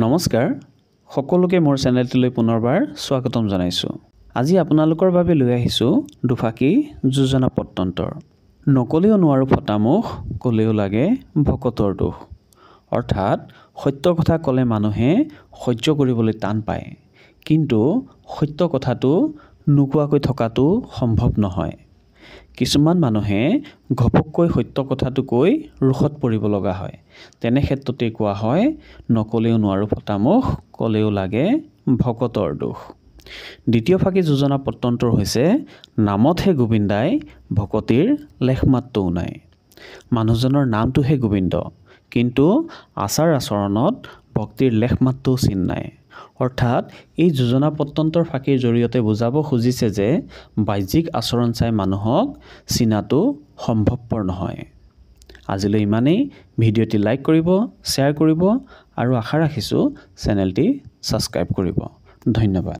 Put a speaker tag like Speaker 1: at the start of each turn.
Speaker 1: নমস্কাৰ সকলোকে মোৰ চেনেলটিলৈ পুনৰবাৰ স্বাগতম জনাইছো। আজি আপোনালোকৰ বাবে লৈ আহিছো দুফাকি যোজনা পত্তন্তৰ। নকলেও নোৱাৰো ফটামুখ, কলেও লাগে ভকতৰ দুখ। অৰ্থাৎ সত্য কথা ক'লে মানুহে সহ্য কৰিবলৈ টান পায়, কিন্তু সত্য কথাটো নোকোৱাকৈ থকাটো সম্ভৱ নহয়। কিছুমান মানুহে ঘপককৈ সত্য কথাটো কৈ ৰোষত পৰিব লগা হয়। তেনে ক্ষেত্ৰতে কোৱা হয় নকলেও নোৱাৰো ফটামুখ, কলেও লাগে ভকতৰ দুখ। দ্বিতীয় ফাকি যোজনা পত্তন্তৰ হৈছে নামতহে গোবিন্দাই, ভকতিৰ লেখমাত্ৰও নাই। মানুহজনৰ নামটোহে গোবিন্দ, কিন্তু আচাৰ আচৰণত ভক্তিৰ লেখমাত্ৰও চিন নাই। অৰ্থাৎ এই যোজনা পত্তন্তৰ ফাকিৰ জৰিয়তে বুজাব খুজিছে যে বাহ্যিক আচৰণ চাই মানুহক চিনাটো সম্ভৱপৰ নহয়। আজিলৈ ইমানেই। ভিডিঅ'টি লাইক কৰিব, শ্বেয়াৰ কৰিব আৰু আশা ৰাখিছোঁ চেনেলটি ছাবস্ক্ৰাইব কৰিব। ধন্যবাদ।